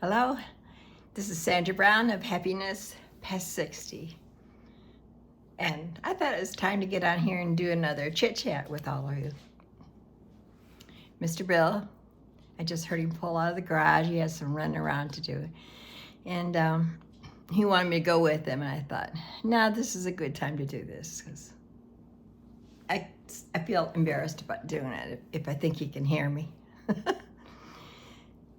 Hello, this is Sandra Brown of Happiness Past 60. And I thought it was time to get on here and do another chit chat with all of you. Mr. Bill, I just heard him pull out of the garage. He has some running around to do. And he wanted me to go with him. And I thought, nah, this is a good time to do this because I feel embarrassed about doing it if I think he can hear me.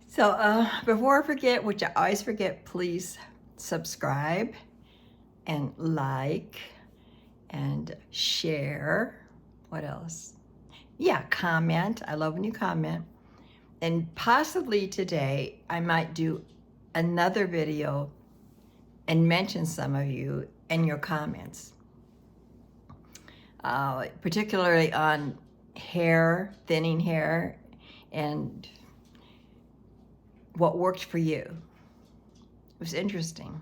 So before I forget, which I always forget, please subscribe and like and share. What else? Yeah, comment. I love when you comment. And possibly today I might do another video and mention some of you in your comments, particularly on hair, thinning hair, and what worked for you. It was interesting.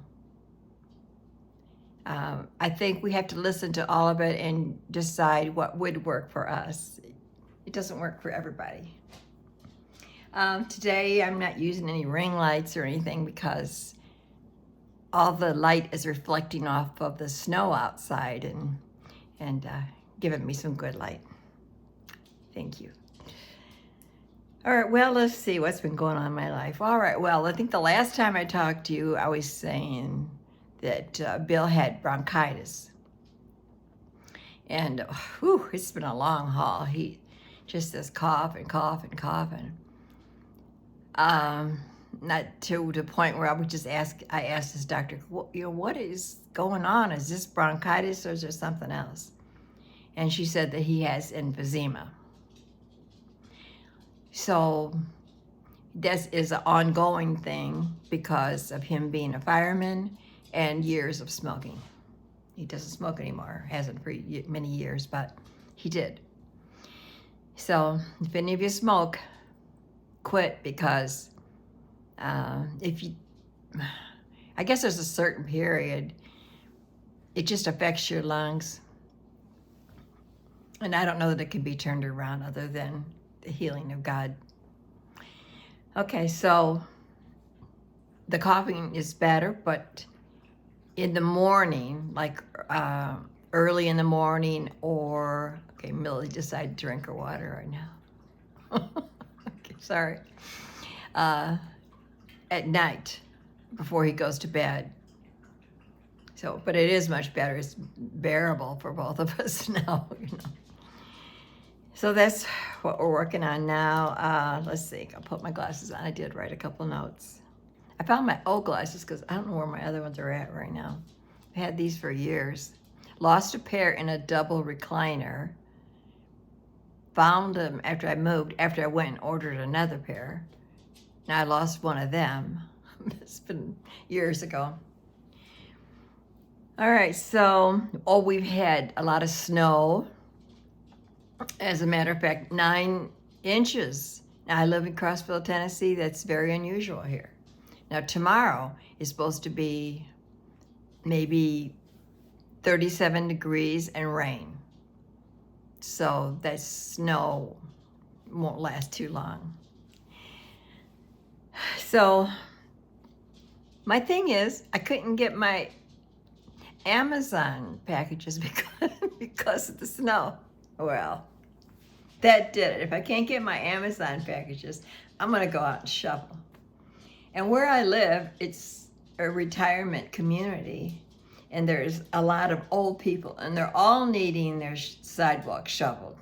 I think we have to listen to all of it and decide what would work for us. It doesn't work for everybody. Today I'm not using any ring lights or anything because all the light is reflecting off of the snow outside and giving me some good light. Thank you. All right, well, let's see what's been going on in my life. All right, well, I think the last time I talked to you, I was saying that Bill had bronchitis. And whew, it's been a long haul. He just says cough and cough and cough. And not to the point where I asked his doctor, what is going on? Is this bronchitis or is there something else? And she said that he has emphysema. So this is an ongoing thing because of him being a fireman and years of smoking. He doesn't smoke anymore, hasn't for many years, but he did. So if any of you smoke, quit because I guess there's a certain period, it just affects your lungs. And I don't know that it can be turned around other than the healing of God. Okay, so the coughing is better, but in the morning, like early in the morning, or Millie decided to drink her water right now. Okay, sorry. At night, before he goes to bed. So, but it is much better. It's bearable for both of us now, So that's what we're working on now. Let's see, I'll put my glasses on. I did write a couple notes. I found my old glasses because I don't know where my other ones are at right now. I've had these for years. Lost a pair in a double recliner. Found them after I moved, after I went and ordered another pair. Now I lost one of them. It's been years ago. All right, so, we've had a lot of snow. As a matter of fact, 9 inches. Now, I live in Crossville, Tennessee. That's very unusual here. Now, tomorrow is supposed to be maybe 37 degrees and rain. So that snow won't last too long. So my thing is, I couldn't get my Amazon packages because of the snow. Well, that did it. If I can't get my Amazon packages, I'm going to go out and shovel. And where I live, it's a retirement community, and there's a lot of old people, and they're all needing their sidewalk shoveled.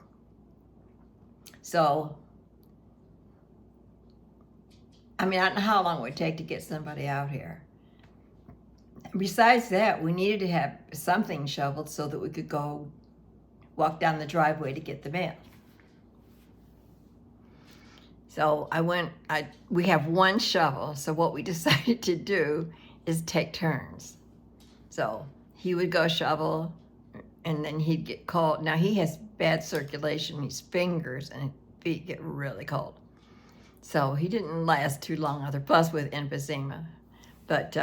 So, I don't know how long it would take to get somebody out here. Besides that, we needed to have something shoveled so that we could go walk down the driveway to get the mail. So we have one shovel, so what we decided to do is take turns. So he would go shovel, and then he'd get cold. Now he has bad circulation, his fingers and feet get really cold. So he didn't last too long either, plus with emphysema. But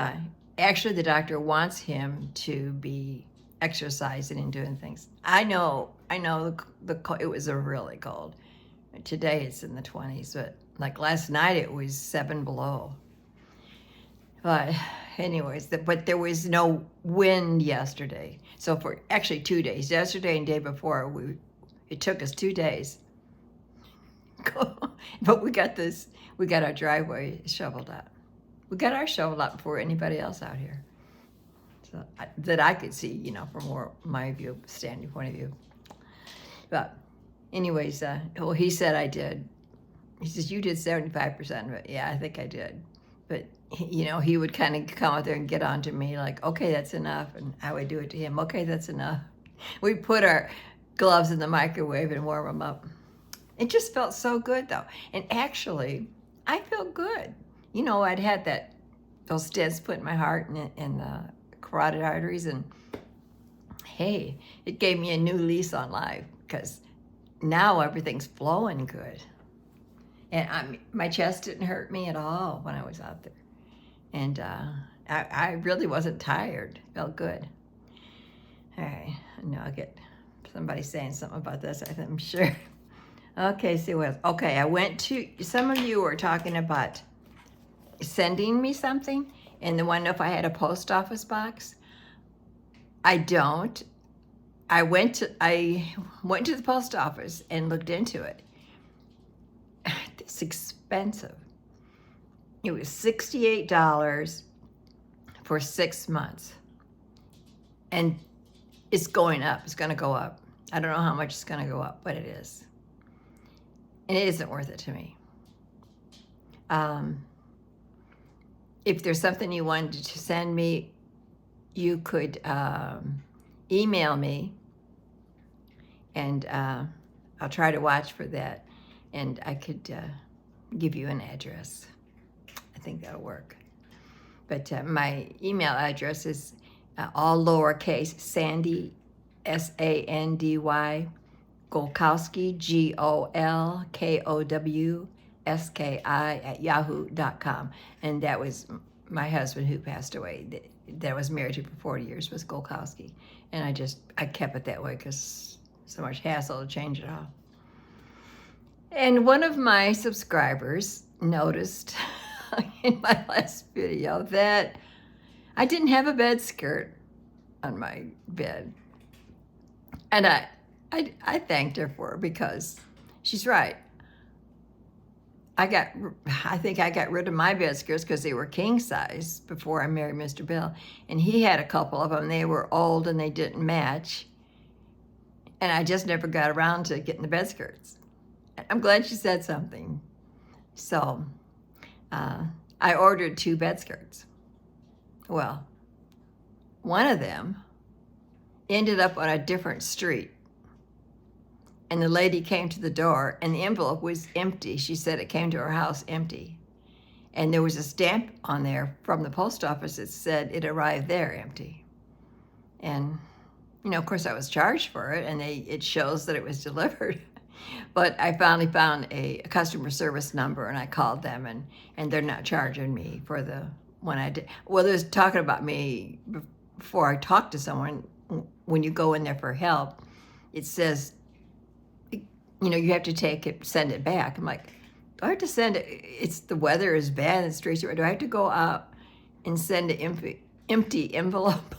actually the doctor wants him to be exercising and doing things. I know it was a really cold. Today it's in the 20s, but like last night it was 7 below. But anyways, but there was no wind yesterday. So for actually 2 days, yesterday and day before, it took us 2 days. But we got our driveway shoveled out. We got our shoveled out before anybody else out here. So that I could see, from my standing point of view. But anyways, well, he said I did. He says, you did 75% of it. Yeah, I think I did. But, he would kind of come out there and get onto me like, okay, that's enough. And I would do it to him. Okay, that's enough. We put our gloves in the microwave and warm them up. It just felt so good, though. And actually, I felt good. I'd had those stents put in my heart and the carotid arteries. And, hey, it gave me a new lease on life because now everything's flowing good. And my chest didn't hurt me at all when I was out there. And I really wasn't tired. Felt good. All right. I know I'll get somebody saying something about this, I'm sure. Okay, see what else. Okay, I went to, some of you were talking about sending me something and they want to know if I had a post office box. I don't. I went to the post office and looked into it. It's expensive. It was $68 for 6 months. And it's going up. It's going to go up. I don't know how much it's going to go up, but it is. And it isn't worth it to me. If there's something you wanted to send me, you could email me, and I'll try to watch for that. And I could give you an address. I think that'll work. But my email address is all lowercase, Sandy, Sandy, Golkowski, Golkowski @yahoo.com. And that was my husband who passed away. That was married to for 40 years, was Golkowski. And I kept it that way because so much hassle to change it all. And one of my subscribers noticed in my last video that I didn't have a bed skirt on my bed. And I thanked her for it because she's right. I think I got rid of my bed skirts because they were king size before I married Mr. Bill. And he had a couple of them. They were old and they didn't match. And I just never got around to getting the bed skirts. I'm glad she said something. So I ordered 2 bed skirts. Well, one of them ended up on a different street. And the lady came to the door and the envelope was empty. She said it came to her house empty. And there was a stamp on there from the post office that said it arrived there empty. And, of course I was charged for it and it shows that it was delivered. But I finally found a customer service number and I called them and they're not charging me for the one I did. Well, they was talking about me before I talked to someone. When you go in there for help, it says, you have to send it back. I'm like, do I have to send it? The weather is bad and the streets are, do I have to go out and send an empty envelope?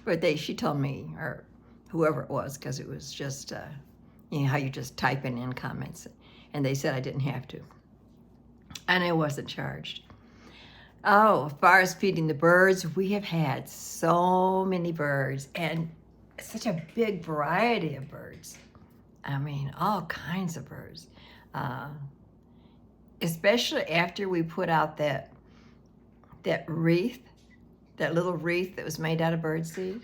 But she told me, or whoever it was, because it was just, how you just type in comments. And they said I didn't have to. And I wasn't charged. Oh, as far as feeding the birds, we have had so many birds and such a big variety of birds. I mean, all kinds of birds. Especially after we put out that wreath, that little wreath that was made out of birdseed.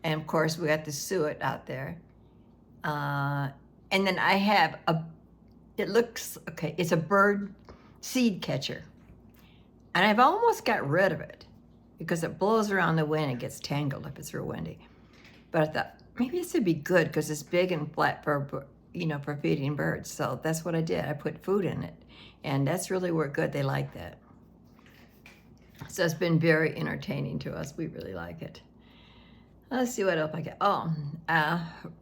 And of course, we got the suet out there. And then I have it's a bird seed catcher. And I've almost got rid of it because it blows around the wind and gets tangled if it's real windy. But I thought, maybe this would be good because it's big and flat for feeding birds. So that's what I did. I put food in it. And that's really worked good. They like that. So it's been very entertaining to us. We really like it. Let's see what else I got.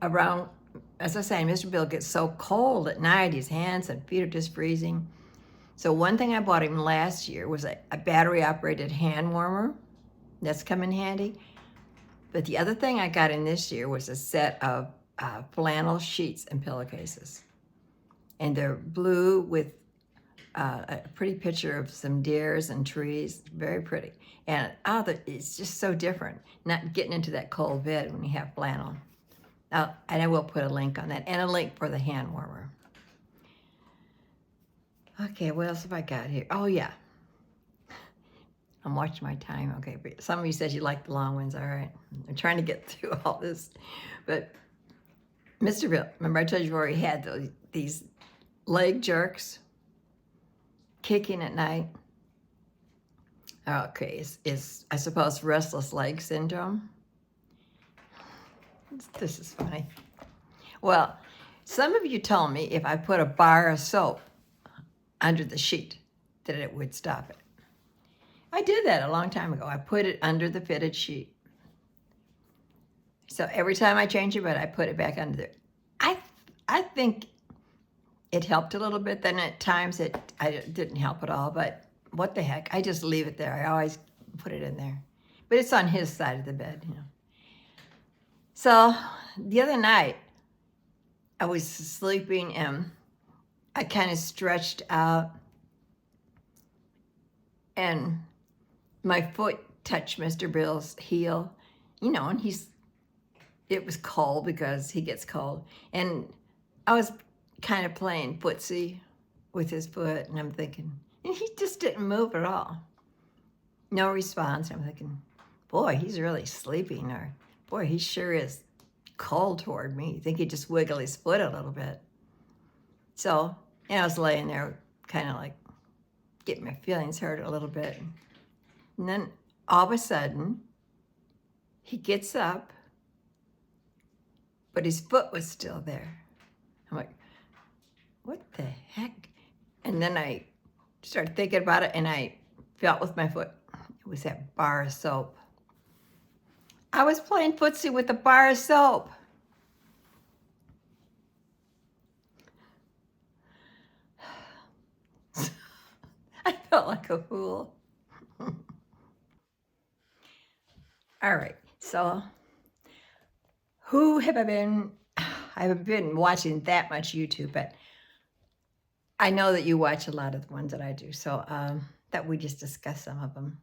Around, as I was saying, Mr. Bill gets so cold at night. His hands and feet are just freezing. So one thing I bought him last year was a battery-operated hand warmer. That's come in handy. But the other thing I got in this year was a set of flannel sheets and pillowcases. And they're blue with a pretty picture of some deers and trees. Very pretty. And it's just so different, not getting into that cold bed when you have flannel. And I will put a link on that and a link for the hand warmer. Okay, what else have I got here? Oh, yeah. I'm watching my time. Okay, but some of you said you like the long ones. All right. I'm trying to get through all this. But Mr. Bill, remember I told you where he had these leg jerks, kicking at night. Okay, is I suppose restless leg syndrome. This is funny. Well, some of you told me if I put a bar of soap under the sheet that it would stop it. I did that a long time ago. I put it under the fitted sheet. So every time I change a bed, I put it back under there. I think it helped a little bit. Then at times it didn't help at all, but what the heck? I just leave it there. I always put it in there. But it's on his side of the bed, you know. So the other night, I was sleeping and I kind of stretched out and my foot touched Mr. Bill's heel, you know, and it was cold because he gets cold. And I was kind of playing footsie with his foot, and I'm thinking, and he just didn't move at all. No response. I'm thinking, boy, he's really sleeping, or boy, he sure is cold toward me. You think he'd just wiggle his foot a little bit. So, and I was laying there kind of like getting my feelings hurt a little bit. And then all of a sudden, he gets up, but his foot was still there. I'm like, what the heck? And then I started thinking about it, and I felt with my foot. It was that bar of soap. I was playing footsie with a bar of soap. I felt like a fool. All right, so who have I been? I haven't been watching that much YouTube, but I know that you watch a lot of the ones that I do, so that we just discuss some of them.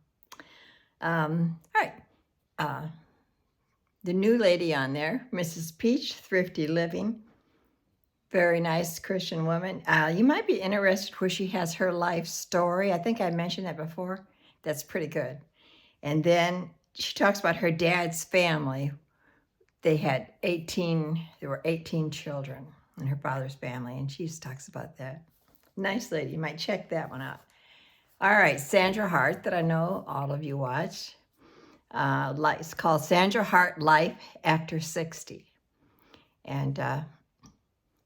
All right. The new lady on there, Mrs. Peach, Thrifty Living. Very nice Christian woman. You might be interested where she has her life story. I think I mentioned that before. That's pretty good. And then she talks about her dad's family. There were 18 children in her father's family, and she talks about that. Nice lady. You might check that one out. All right, Sandra Hart, that I know all of you watch. It's called Sandra-Life After 60. And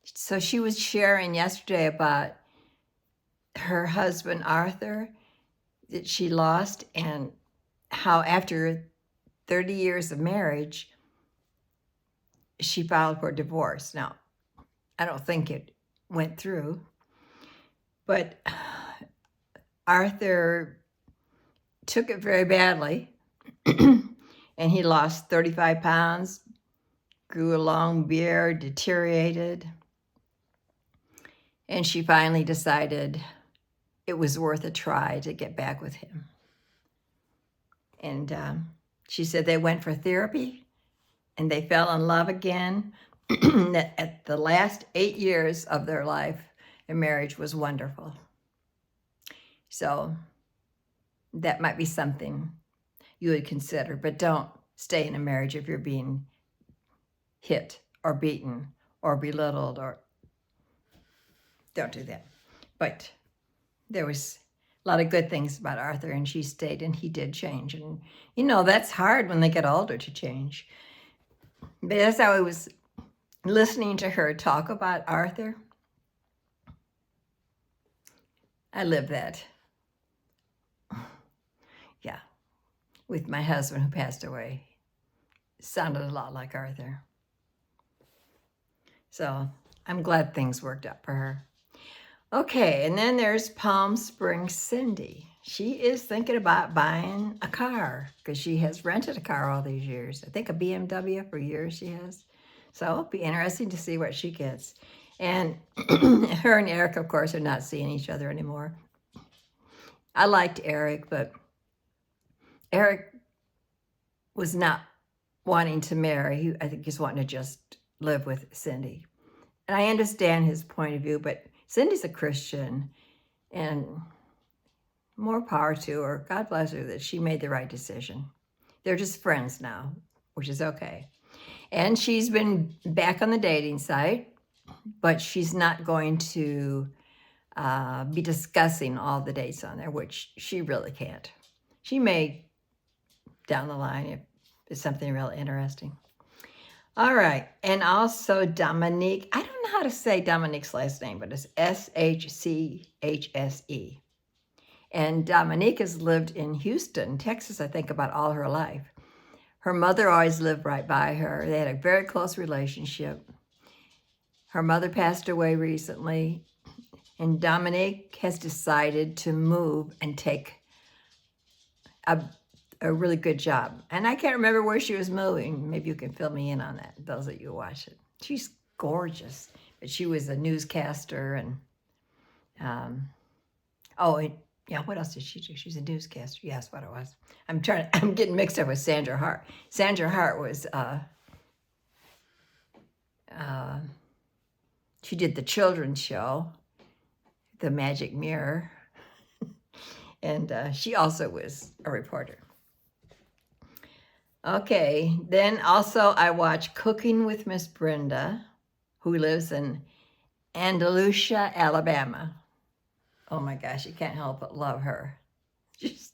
so she was sharing yesterday about her husband, Arthur, that she lost, and how after 30 years of marriage, she filed for divorce. Now, I don't think it went through, but Arthur took it very badly, and he lost 35 pounds, grew a long beard, deteriorated, and she finally decided it was worth a try to get back with him. And she said they went for therapy, and they fell in love again. At the last 8 years of their life, their marriage was wonderful. So that might be something you would consider, but don't stay in a marriage if you're being hit or beaten or belittled, or don't do that. But there was a lot of good things about Arthur, and she stayed, and he did change. And, you know, that's hard when they get older to change. But as I was listening to her talk about Arthur, I lived that. Yeah, with my husband who passed away. It sounded a lot like Arthur. So I'm glad things worked out for her. Okay, and then there's Palm Springs Cindy. She is thinking about buying a car because she has rented a car all these years. I think a BMW for years she has. So it'll be interesting to see what she gets. And her and Eric, of course, are not seeing each other anymore. I liked Eric, but Eric was not wanting to marry. I think he's wanting to just live with Cindy. And I understand his point of view, but Cindy's a Christian, and more power to her. God bless her that she made the right decision. They're just friends now, which is okay. And she's been back on the dating site, but she's not going to be discussing all the dates on there, which she really can't. She may down the line if it's something real interesting. All right. And also Dominique. I don't know how to say Dominique's last name, but it's Schchse. And Dominique has lived in Houston, Texas, I think, about all her life. Her mother always lived right by her. They had a very close relationship. Her mother passed away recently, and Dominique has decided to move and take a really good job. And I can't remember where she was moving. Maybe you can fill me in on that, those that you watch it. She's gorgeous, but she was a newscaster and, yeah, what else did she do? She's a newscaster. Yes, what it was. I'm getting mixed up with Sandra Hart. Sandra Hart was, she did the children's show, The Magic Mirror, and she also was a reporter. Okay, then also I watch Cooking with Miss Brenda, who lives in Andalusia, Alabama. Oh my gosh, you can't help but love her. She's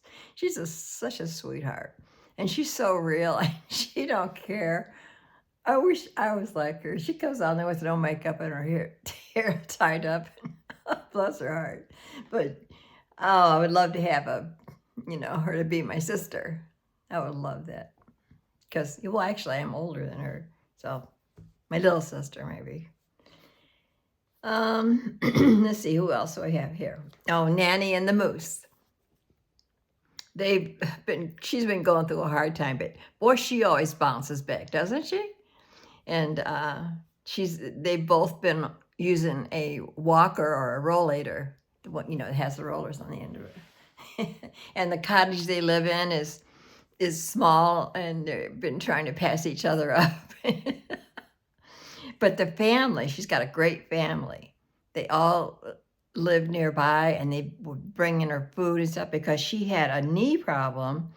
such a sweetheart, and she's so real. She don't care. I wish I was like her. She comes on there with no makeup and her hair tied up. Bless her heart. But I would love to have her to be my sister. I would love that. Because, well, actually, I'm older than her. So, my little sister, maybe. Let's see, who else do I have here? Oh, Nanny and the Moose. She's been going through a hard time, but boy, she always bounces back, doesn't she? And they've both been using a walker or a rollator, it has the rollers on the end of it. And the cottage they live in is small, and they've been trying to pass each other up. But the family, she's got a great family. They all live nearby, and they would bring in her food and stuff because she had a knee problem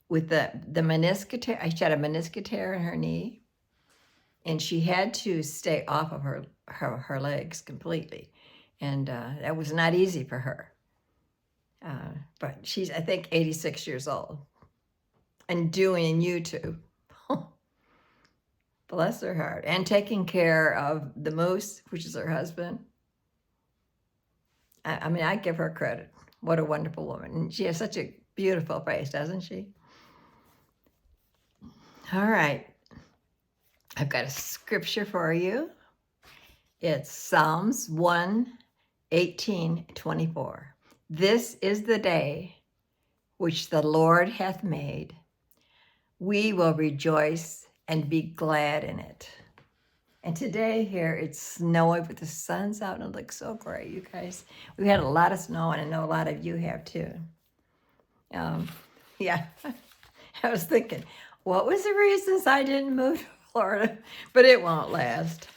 with the meniscus tear. She had a meniscus tear in her knee, and she had to stay off of her legs completely. And that was not easy for her. But she's, I think, 86 years old and doing YouTube. Bless her heart. And taking care of the Moose, which is her husband. I mean, I give her credit. What a wonderful woman. And she has such a beautiful face, doesn't she? All right. I've got a scripture for you. It's Psalms 1:18-24. This is the day which the Lord hath made. We will rejoice and be glad in it. And today here it's snowing, but the sun's out and it looks so great, you guys. We've had a lot of snow, and I know a lot of you have too. Yeah, I was thinking, what was the reasons I didn't move to Florida? But it won't last.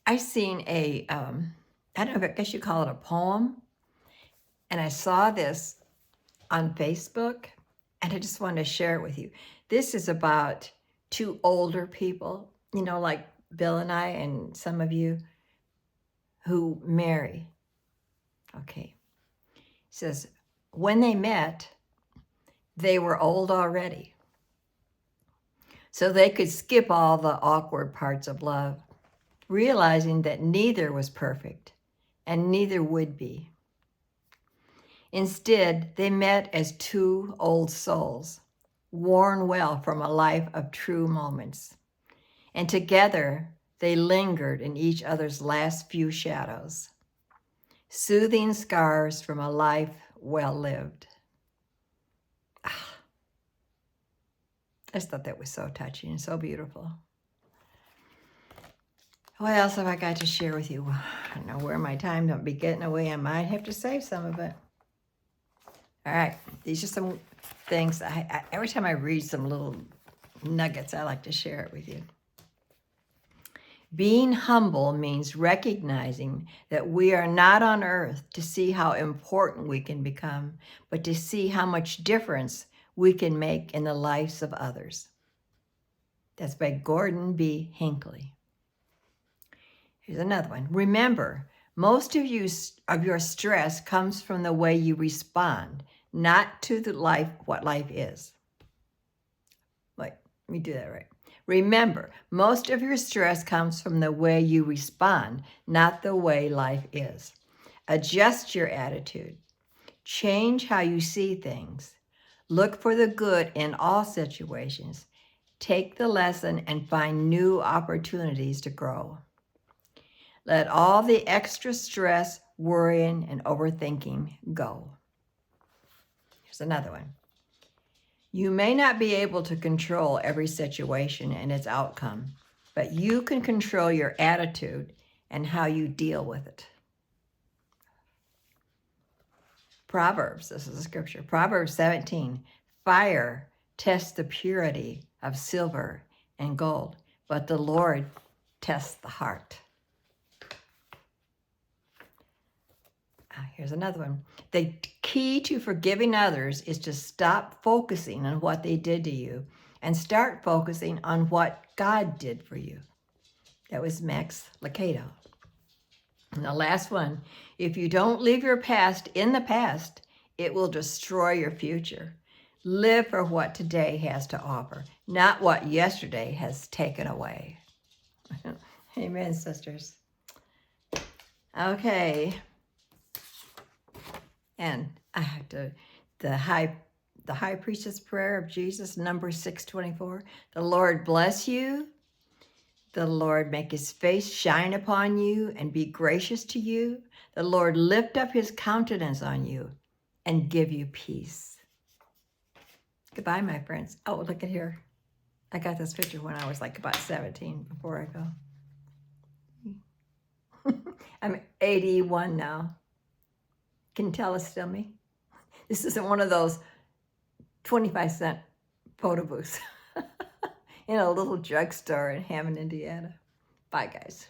I seen I don't know, I guess you call it a poem. And I saw this on Facebook, and I just wanted to share it with you. This is about two older people, like Bill and I and some of you who marry. Okay. It says, when they met, they were old already. So they could skip all the awkward parts of love, realizing that neither was perfect and neither would be. Instead, they met as two old souls, worn well from a life of true moments. And together, they lingered in each other's last few shadows. soothing scars from a life well lived. I just thought that was so touching and so beautiful. What else have I got to share with you? I don't know where my time don't be getting away. I might have to save some of it. All right, these are some things. Every time I read some little nuggets, I like to share it with you. Being humble means recognizing that we are not on earth to see how important we can become, but to see how much difference we can make in the lives of others. That's by Gordon B. Hinckley. Here's another one. Remember, most of your stress comes from the way you respond, not to what life is. Wait, let me do that right. Remember, most of your stress comes from the way you respond, not the way life is. Adjust your attitude. Change how you see things. Look for the good in all situations. Take the lesson and find new opportunities to grow. Let all the extra stress, worrying, and overthinking go. Here's another one. You may not be able to control every situation and its outcome, but you can control your attitude and how you deal with it. Proverbs, this is a scripture. Proverbs 17, fire tests the purity of silver and gold, but the Lord tests the heart. Here's another one. The key to forgiving others is to stop focusing on what they did to you and start focusing on what God did for you. That was Max Lucado. And the last one, if you don't leave your past in the past, it will destroy your future. Live for what today has to offer, not what yesterday has taken away. Amen, sisters. Okay. And I have to, the high priestess prayer of Jesus, number 624. The Lord bless you. The Lord make his face shine upon you and be gracious to you. The Lord lift up his countenance on you and give you peace. Goodbye, my friends. Oh, look at here. I got this picture when I was like about 17 before I go. I'm 81 now. Can you tell it's still me? This isn't one of those 25-cent photo booths in a little drugstore in Hammond, Indiana. Bye, guys.